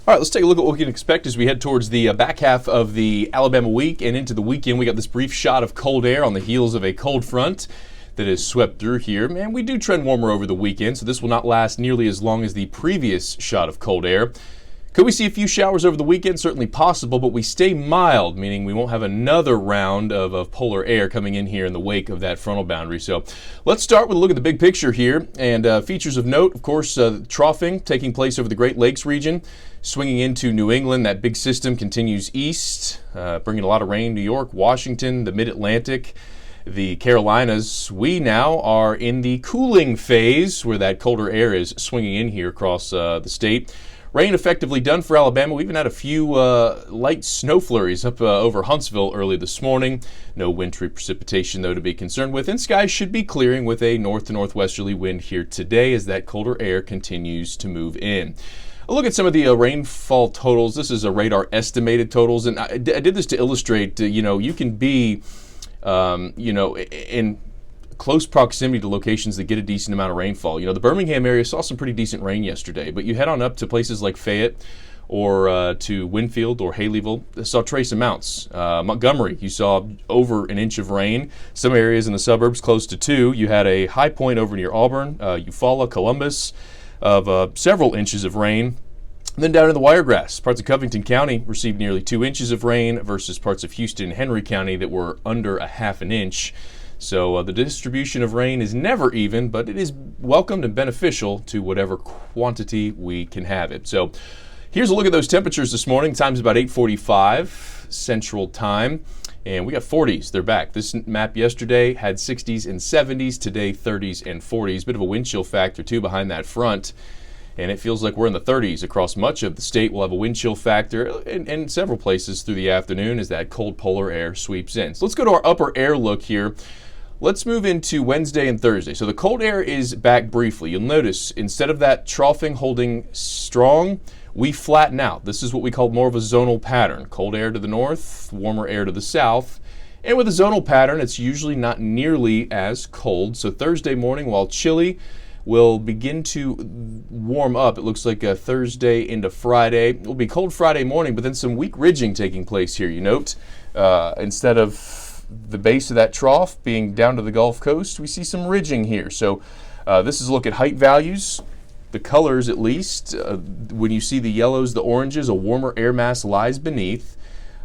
All right, let's take a look at what we can expect as we head towards the back half of the Alabama week and into the weekend. We got this brief shot of cold air on the heels of a cold front that has swept through here. Man, we do trend warmer over the weekend, so this will not last nearly as long as the previous shot of cold air. Could we see a few showers over the weekend? Certainly possible, but we stay mild, meaning we won't have another round of polar air coming in here in the wake of that frontal boundary. So let's start with a look at the big picture here. And features of note, of course, troughing taking place over the Great Lakes region, swinging into New England. That big system continues east, bringing a lot of rain. New York, Washington, the Mid-Atlantic, the Carolinas. We now are in the cooling phase where that colder air is swinging in here across the state. Rain effectively done for Alabama. We even had a few light snow flurries up over Huntsville early this morning. No wintry precipitation, though, to be concerned with. And skies should be clearing with a north to northwesterly wind here today as that colder air continues to move in. A look at some of the rainfall totals. This is a radar estimated totals. And I did this to illustrate, you can be, in close proximity to locations that get a decent amount of rainfall. The Birmingham area saw some pretty decent rain yesterday, but you head on up to places like Fayette or to Winfield or Haleyville, saw trace amounts. Montgomery, you saw over an inch of rain. Some areas in the suburbs close to 2. You had a high point over near Auburn, Eufaula, Columbus, of several inches of rain. And then down in the Wiregrass, parts of Covington County received nearly 2 inches of rain versus parts of Houston and Henry County that were under a half an inch. So the distribution of rain is never even, but it is welcomed and beneficial to whatever quantity we can have it. So here's a look at those temperatures this morning. Time's about 8:45 Central Time, and we got 40s. They're back. This map yesterday had 60s and 70s. Today, 30s and 40s. Bit of a wind chill factor, too, behind that front. And it feels like we're in the 30s across much of the state. We'll have a wind chill factor in several places through the afternoon as that cold polar air sweeps in. So let's go to our upper air look here. Let's move into Wednesday and Thursday. So the cold air is back briefly. You'll notice instead of that troughing holding strong, we flatten out. This is what we call more of a zonal pattern. Cold air to the north, warmer air to the south. And with a zonal pattern, it's usually not nearly as cold. So Thursday morning, while chilly, will begin to warm up. It looks like a Thursday into Friday. It will be cold Friday morning, but then some weak ridging taking place here. You note, instead of the base of that trough being down to the Gulf Coast, we see some ridging here. So this is a look at height values, the colors at least. When you see the yellows, the oranges, a warmer air mass lies beneath.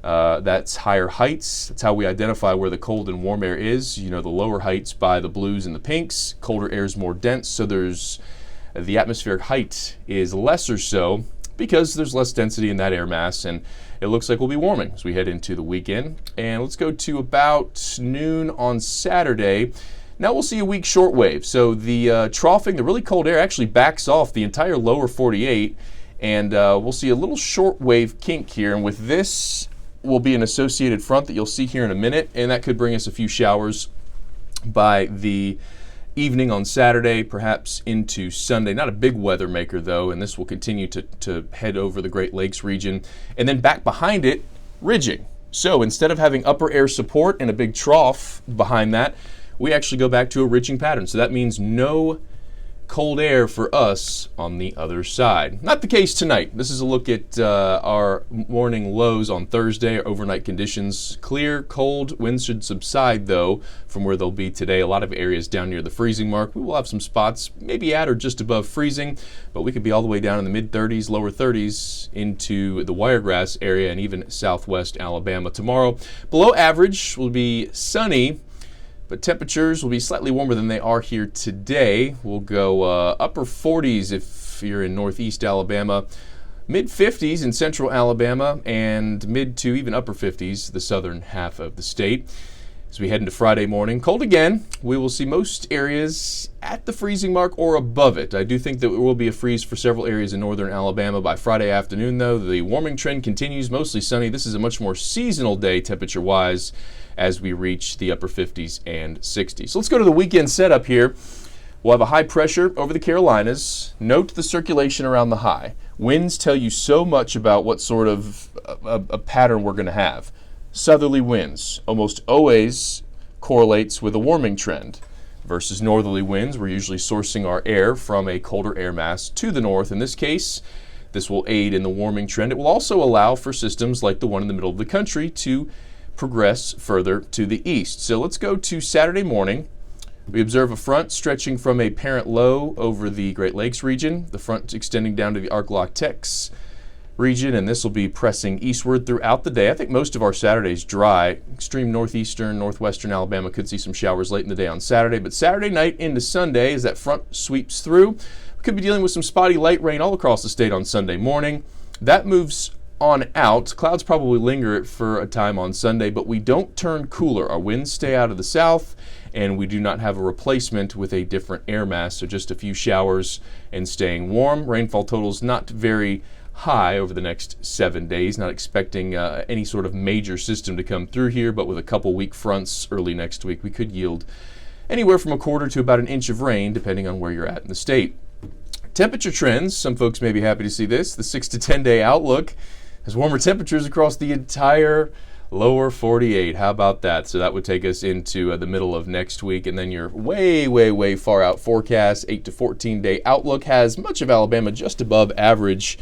That's higher heights. That's how we identify where the cold and warm air is. The lower heights by the blues and the pinks. Colder air is more dense, so the atmospheric height is lesser so because there's less density in that air mass, and it looks like we'll be warming as we head into the weekend. And let's go to about noon on Saturday. Now we'll see a weak short wave. So the troughing, the really cold air actually backs off the entire lower 48, and we'll see a little short wave kink here. And with this will be an associated front that you'll see here in a minute, and that could bring us a few showers by the evening on Saturday, perhaps into Sunday. Not a big weather maker, though, and this will continue to head over the Great Lakes region. And then back behind it, ridging. So instead of having upper air support and a big trough behind that, we actually go back to a ridging pattern. So that means no cold air for us on the other side. Not the case tonight. This is a look at our morning lows on Thursday. Our overnight conditions clear, cold. Winds should subside, though, from where they'll be today. A lot of areas down near the freezing mark. We will have some spots maybe at or just above freezing, but we could be all the way down in the mid-30s, lower 30s into the Wiregrass area and even southwest Alabama tomorrow. Below average will be sunny, but temperatures will be slightly warmer than they are here today. We'll go upper 40s if you're in northeast Alabama, mid 50s in central Alabama, and mid to even upper 50s the southern half of the state. As we head into Friday morning, cold again. We will see most areas at the freezing mark or above it. I do think that there will be a freeze for several areas in northern Alabama by Friday afternoon, though. The warming trend continues, mostly sunny. This is a much more seasonal day temperature-wise as we reach the upper 50s and 60s. So let's go to the weekend setup here. We'll have a high pressure over the Carolinas. Note the circulation around the high. Winds tell you so much about what sort of a pattern we're going to have. Southerly winds almost always correlates with a warming trend versus northerly winds. We're usually sourcing our air from a colder air mass to the north. In this case, This will aid in the warming trend. It will also allow for systems like the one in the middle of the country to progress further to the east. So let's go to Saturday morning. We observe a front stretching from a parent low over the Great Lakes region, the front extending down to the Ark-La-Tex region, and this will be pressing eastward throughout the day. I think most of our Saturday's dry. Extreme northeastern, northwestern Alabama could see some showers late in the day on Saturday, but Saturday night into Sunday, as that front sweeps through, we could be dealing with some spotty light rain all across the state on Sunday morning. That moves on out. Clouds probably linger for a time on Sunday, but we don't turn cooler. Our winds stay out of the south, and we do not have a replacement with a different air mass, so just a few showers and staying warm. Rainfall totals not very high over the next 7 days. Not expecting any sort of major system to come through here, but with a couple weak fronts early next week, we could yield anywhere from a quarter to about an inch of rain, depending on where you're at in the state. Temperature trends, some folks may be happy to see this. The 6 to 10 day outlook has warmer temperatures across the entire lower 48. How about that? So that would take us into the middle of next week, and then your way far out forecast, 8 to 14 day outlook, has much of Alabama just above average.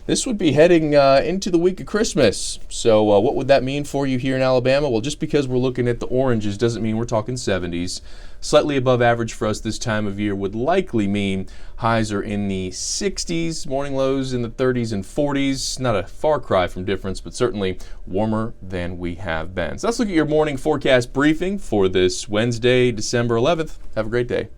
This would be heading into the week of Christmas. So what would that mean for you here in Alabama? Well, just because we're looking at the oranges doesn't mean we're talking 70s. Slightly above average for us this time of year would likely mean highs are in the 60s, morning lows in the 30s and 40s. Not a far cry from difference, but certainly warmer than we have been. So let's look at your morning forecast briefing for this Wednesday, December 11th. Have a great day.